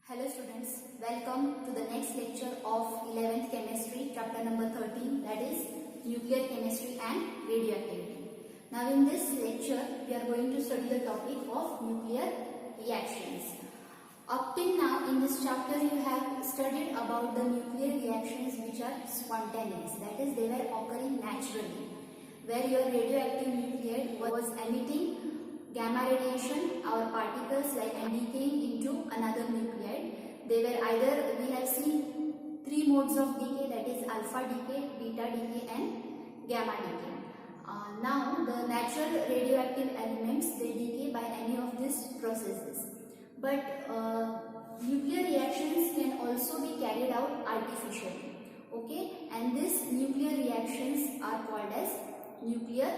Hello students, welcome to the next lecture of 11th chemistry, chapter number 13, that is nuclear chemistry and radioactivity. Now in this lecture, we are going to study the topic of nuclear reactions. Up till now in this chapter, you have studied about the nuclear reactions which are spontaneous, that is they were occurring naturally, where your radioactive nuclide was emitting gamma radiation or particles like and decaying into another nuclide. They were either, we have seen three modes of decay, that is alpha decay, beta decay and gamma decay. Now the natural radioactive elements, they decay by any of these processes. But nuclear reactions can also be carried out artificially. Okay, and these nuclear reactions are called as nuclear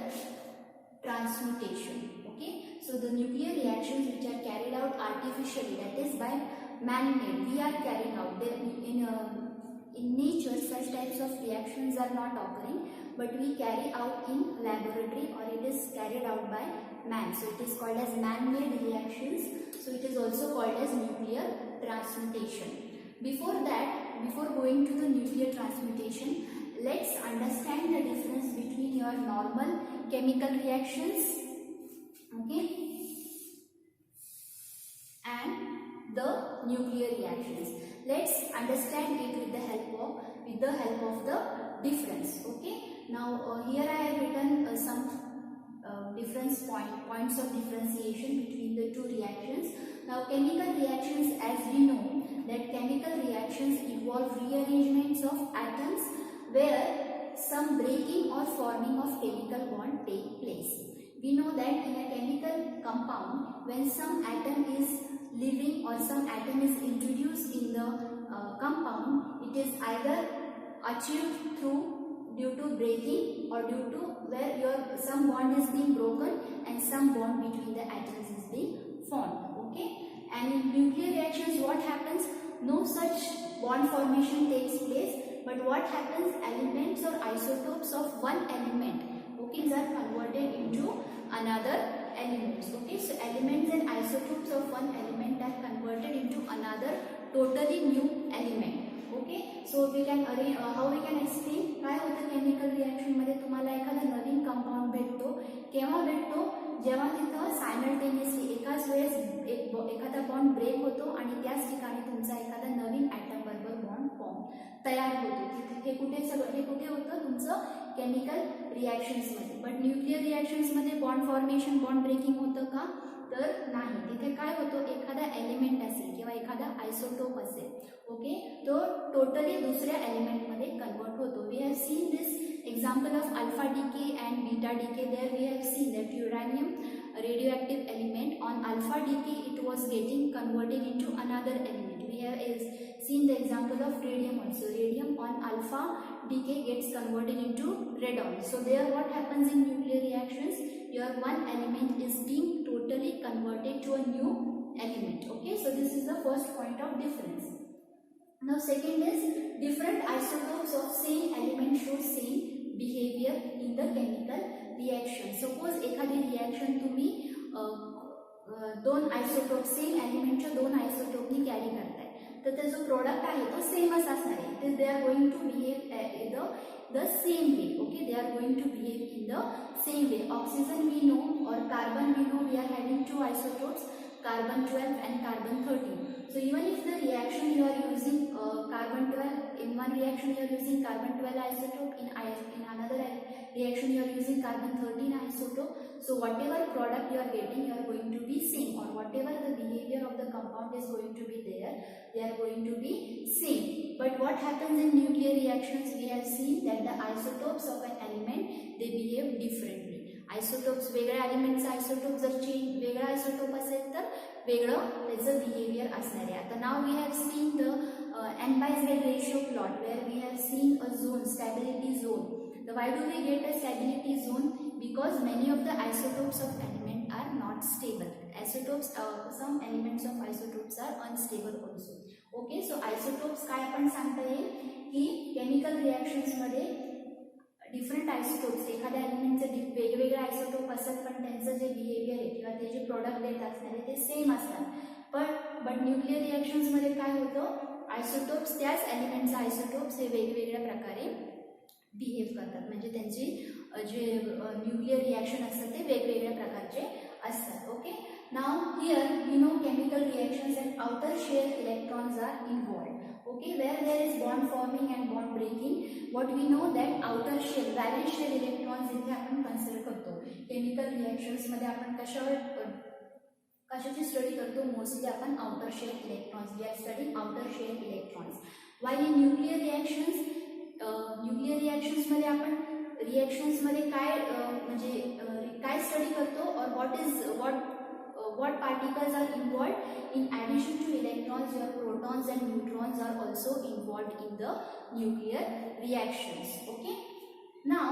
transmutation. Okay, so the nuclear reactions which are carried out artificially, that is by man-made, we are carrying out them in nature. Such types of reactions are not occurring, but we carry out in laboratory, or it is carried out by man. So it is called as man-made reactions. So it is also called as nuclear transmutation. Before that, before going to the nuclear transmutation, let's understand the difference between your normal chemical reactions, okay, and the nuclear reactions. Let's understand it with the help of the difference. Okay. Now here I have written some points of differentiation between the two reactions. Now chemical reactions, as we know that chemical reactions involve rearrangements of atoms where some breaking or forming of chemical bond take place. We know that in a chemical compound, when some atom is living or some atom is introduced in the compound, it is either achieved due to breaking or due to where some bond is being broken and some bond between the atoms is being formed. Okay, and in nuclear reactions, what happens? No such bond formation takes place, but what happens? Elements or isotopes of one element, okay, are converted into another elements. Okay, so elements and isotopes of one element are converted into another totally new element. Okay, so we can how we can explain काय होतं chemical reaction मध्ये? तुम्हाला एखादा नवीन compound भेटतो. केव्हा भेटतो? जेव्हा तिथं सायमल्टेनियसली एकाच वेळेस एखादा बॉन्ड ब्रेक होतो आणि त्याच ठिकाणी तुमचा एखादा नवीन ॲटम बरोबर बॉन्ड तयार होतो. हे कुठे होतं? तुमचं केमिकल रिएक्शन्स मध्ये. बट न्यूक्लियर रिएक्शन्स मध्ये बॉन्ड फॉर्मेशन, बॉन्ड ब्रेकिंग होतं का? तर नाही. तिथे काय होतं? एखादा एलिमेंट असेल किंवा एखादा आयसोटोप असेल, ओके, तो टोटली दुसऱ्या एलिमेंट मध्ये कन्वर्ट होतो. We have seen this example of alpha decay and beta decay. There we have seen that uranium radioactive element on alpha decay, it was getting converted into another element. We have seen the example of radium also. Radium on alpha decay gets converted into radon. So there what happens in nuclear reactions? Your one element is being totally converted to a new element. Okay, so this is the first point of difference. Now second is different isotopes of same element show same behavior in the chemical reaction. Suppose एखादी reaction तुम्ही दोन isotope same एलिमेंटच्या दोन आयसोटोपनी carry करताय, तर त्याचा जो product आहे तो सेमच असणार आहे. They are going to behave in the same way. Okay, they are going to behave in the same way. Oxygen we know, or carbon we know, we are having two isotopes, carbon 12 and carbon 13. So even if the reaction you are using carbon 12, in one reaction you are using carbon 12 isotope, in another reaction you are using carbon 13 isotope, so whatever product you are getting, you are going to be same, or whatever the behavior of the compound is going to be there, they are going to be same. But what happens in nuclear reactions? We have seen that the isotopes of an element, they behave differently. Isotopes, वेगळ्या एलिमेंटचा isotope जर वेगळा isotope असेल तर वेगळं त्याचं behaviour असणार आहे. आता now we have seen the n/z ratio plot, where we have seen a zone, stability zone. The why do we get a stability zone? Because many of the isotopes of element are not stable. Isotopes, some elements of isotopes are unstable also. Okay, so isotopes काय आपण सांगता येईल की chemical reactions मध्ये different isotopes, एखाद्या एलिमेंटचे वेगवेगळे isotope असतात, पण त्यांचं जे बिहेवियर आहे किंवा ते जे प्रोडक्ट देत असणार आहे ते सेम असतात. पण बट न्यूक्लियर रिॲक्शन्समध्ये काय होतं, आयसोटोप्स त्याच एलिमेंटचे आयसोटोप्स हे वेगवेगळ्या प्रकारे बिहेव करतात, म्हणजे त्यांची जे न्यूक्लियर रिॲक्शन असतात ते वेगवेगळ्या प्रकारचे असतात. Okay, now here we know chemical reactions and outer shell electrons are involved. Okay, where there is bond forming and bond breaking, what we know that outer shell, valence shell electrons इथे आपण consider करतो. Chemical reactions मध्ये आपण कशाची study करतो, mostly आपण outer shell electrons, we are studying outer shell electrons. While in nuclear reactions मध्ये आपण रिॲक्शन्स मध्ये काय म्हणजे काय स्टडी करतो, और what particles are involved. In addition to electrons, your protons and neutrons are also involved in the nuclear reactions. Okay, now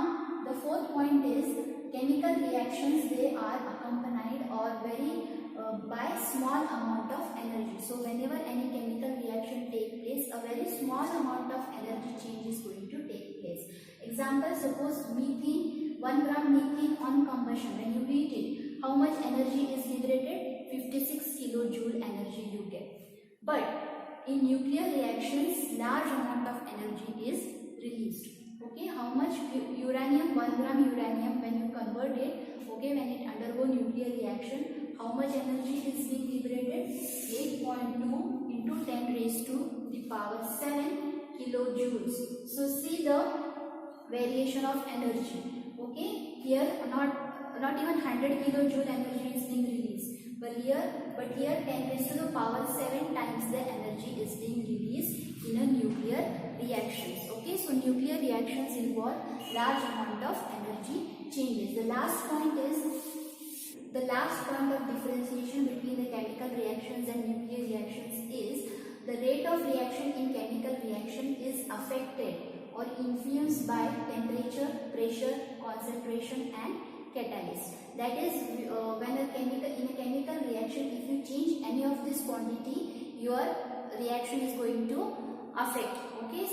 the fourth point is chemical reactions, they are accompanied or very by small amount of energy. So whenever any chemical reaction take place, a very small amount of energy change is going to take place. Example, suppose methane, 1 gram methane on combustion, when you heat it, how much energy is liberated? 56 kilojoule energy you get. But in nuclear reactions, large amount of energy is released. Okay, how much uranium, 1 gram uranium, when you convert it, okay, when it undergo nuclear reaction, how much energy is being liberated? 8.2 into 10 raised to the power 7 kilojoules. So see the variation of energy. Okay, here not even 100 kilojoule energy is being released, but here 10 raised to the power 7 times the energy is being released in a nuclear reactions. Okay, so nuclear reactions involve large amount of energy changes. The last point of differentiation between the chemical reactions and nuclear reactions is the rate of reaction in chemical reaction is affected or influenced by temperature, pressure, concentration and catalyst. That is, when in a chemical reaction, if you change any of this quantity, your reaction is going to affect. Okay,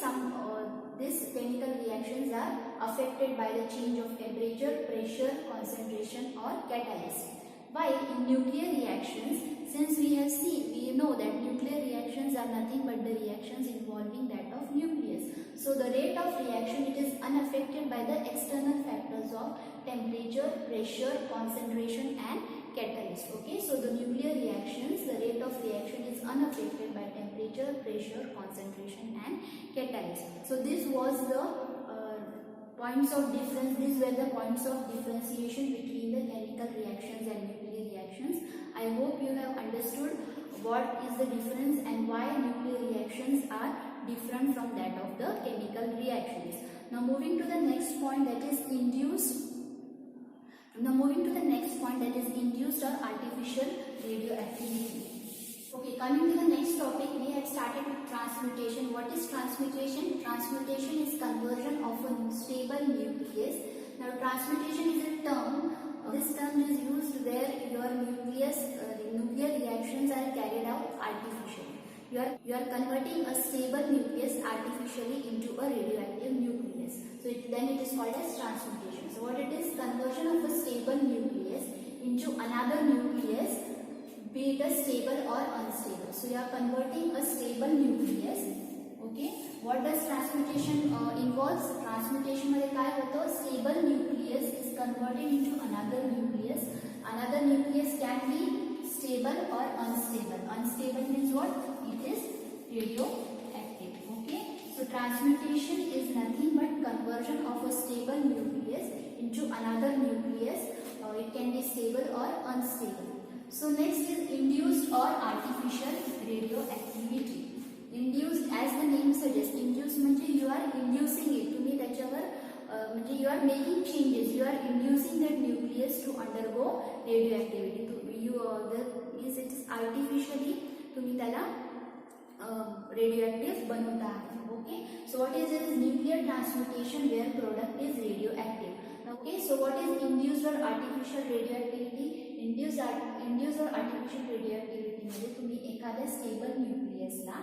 these chemical reactions are affected by the change of temperature, pressure, concentration or catalyst. While in nuclear reactions, since we know that nuclear reactions are nothing but the reactions involving that of nucleus. So the rate of reaction, it is unaffected by the external factors of temperature, pressure, concentration and catalyst. Okay, so the nuclear reactions, the rate of reaction is unaffected by temperature, pressure, concentration and catalyst. So this was the points of difference. These were the points of differentiation between the chemical reactions and nuclear reactions. I hope you have understood what is the difference and why nuclear reactions are different from that of the chemical reactions. Now moving to the next point, that is induced. Or artificial radioactivity. Okay, coming to the next topic, we have started with transmutation. What is transmutation? Transmutation is conversion of a stable nucleus. Now transmutation is a term. This term is used where your nuclear reactions are carried out artificially. You are converting a stable nucleus artificially into a radioactive nucleus. So then it is called as transmutation. So what it is? Conversion of a stable nucleus into another nucleus, be it a stable or unstable. So you are converting a stable nucleus. Okay. What does transmutation involves? Transmutation मध्ये काय होतं? Stable nucleus is converted into another nucleus. Another nucleus can be stable or unstable. Unstable means what? It is radioactive. Okay. So transmutation is nothing but conversion of a stable nucleus into another nucleus. It can be stable or unstable. So next is induced or artificial radioactivity. Induced, as the name suggests, induced म्हणजे you are inducing it. तुम्ही त्याच्यावर म्हणजे you are making changes. You are inducing that nucleus to undergo radioactivity. It is artificially तुम्ही त्याला radioactive बनवता आहात. Okay. So what is this? Nuclear transmutation where product is radioactive. Okay. So what is induced or artificial radioactivity? Induced or artificial radioactivity मध्ये तुम्ही एखाद्या stable न्यूक्लियसला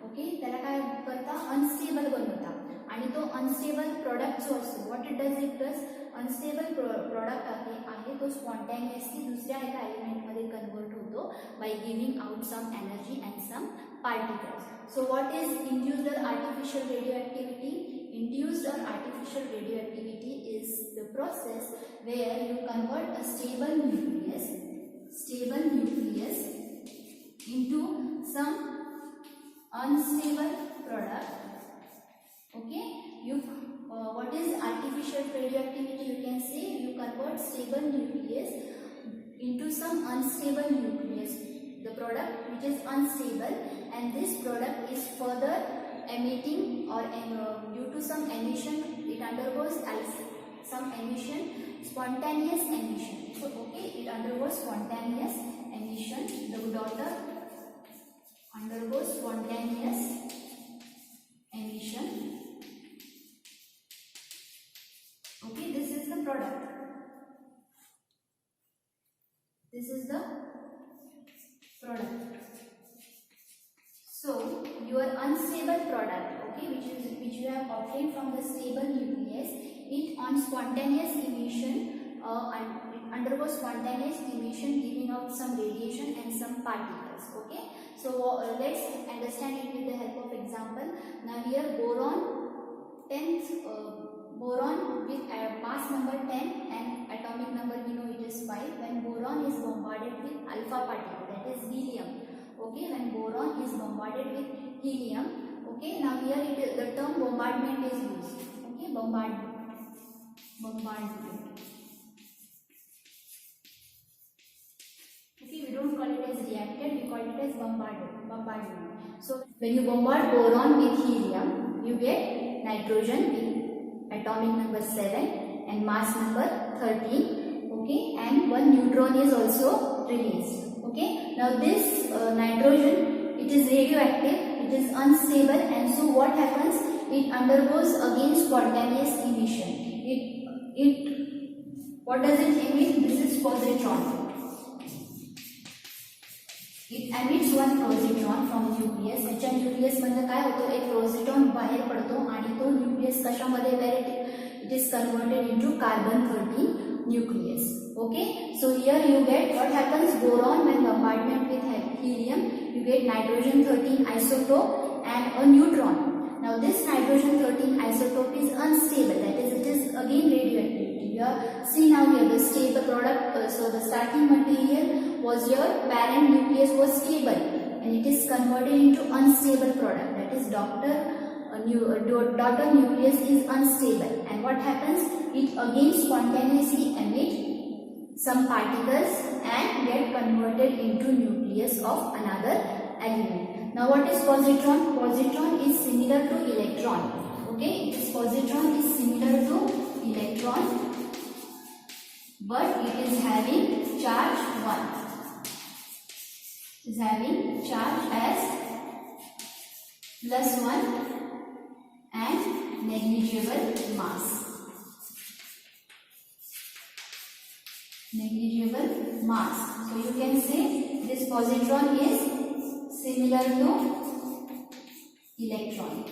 okay त्याला काय करता अनस्टेबल बनवता आणि तो अनस्टेबल प्रोडक्ट जो असतो what it does unstable product आहे तो स्पॉन्टॅनियसली दुसऱ्या एका एलिमेंटमध्ये कन्वर्ट होतो होतो by giving out some energy and some particles. So what is induced or artificial radioactivity? Induced or artificial radioactivity is the process where you convert a stable nucleus into some unstable product. Okay, what is artificial radioactivity? You can say you convert stable nucleus into some unstable nucleus, the product which is unstable, and this product is further emitting or due to some emission, it undergoes some emission, spontaneous emission. So okay, it undergoes spontaneous emission. The daughter undergoes spontaneous emission. Okay, this is the product. This is the product. So your unstable product, okay, which you have obtained from the stable nucleus, it on spontaneous emission and it undergoes spontaneous emission, giving out some radiation and some particles. Okay, so let's understand it with the help of example. Now here boron with mass number 10 and atomic number we know it is 5. When boron is bombarded with alpha particle, that is helium. Okay, when boron is bombarded with helium, okay, now here the term bombardment is used. Okay, bombardment. Okay, we don't call it as reacted, we call it as bombardment. So when you bombard boron with helium, you get nitrogen with atomic number 7 and mass number 13. Okay, and one neutron is also released. Okay, now this nitrogen, it is radioactive, it is unstable, and so what happens? It undergoes again spontaneous emission. What does it emit? This is positron. It emits one positron from nucleus. याच्या nucleus मध्ये काय होतं? एक positron बाहेर पडतो आणि तो nucleus कशामध्ये it is converted into carbon-13 nucleus. Okay, so here you get what happens? Boron when bombardment with helium, you get nitrogen-13 isotope and a neutron. Now this nitrogen-13 isotope is unstable, that is it is again radioactive. See now here the stable product, so the starting material was your parent nucleus was stable and it is converted into unstable product, that is daughter nucleus is unstable, and what happens? It again spontaneously emits some particles and get converted into nucleus of another element. Now what is positron? Positron is similar to electron. Okay, this positron is similar to electron, but it is having charge 1. It is having charge as +1 and negligible mass. Negligible mass. So you can say this positron is similar to electron.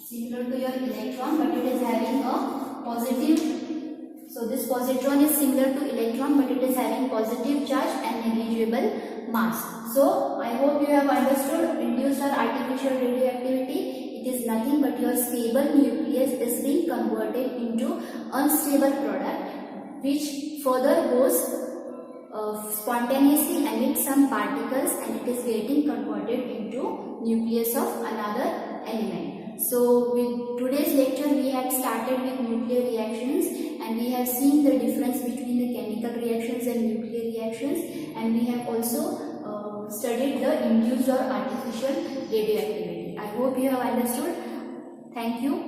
Similar to your electron, but it is having a positive. So this positron is similar to electron, but it is having positive charge and negligible mass. So I hope you have understood induced or artificial radioactivity. It is nothing but your stable nucleus is being converted into unstable product, which further goes spontaneously emits some particles and it is getting converted into nucleus of another element. So with today's lecture we had started with nuclear reactions and we have seen the difference between the chemical reactions and nuclear reactions, and we have also studied the induced or artificial radioactivity. I hope you have understood. Thank you.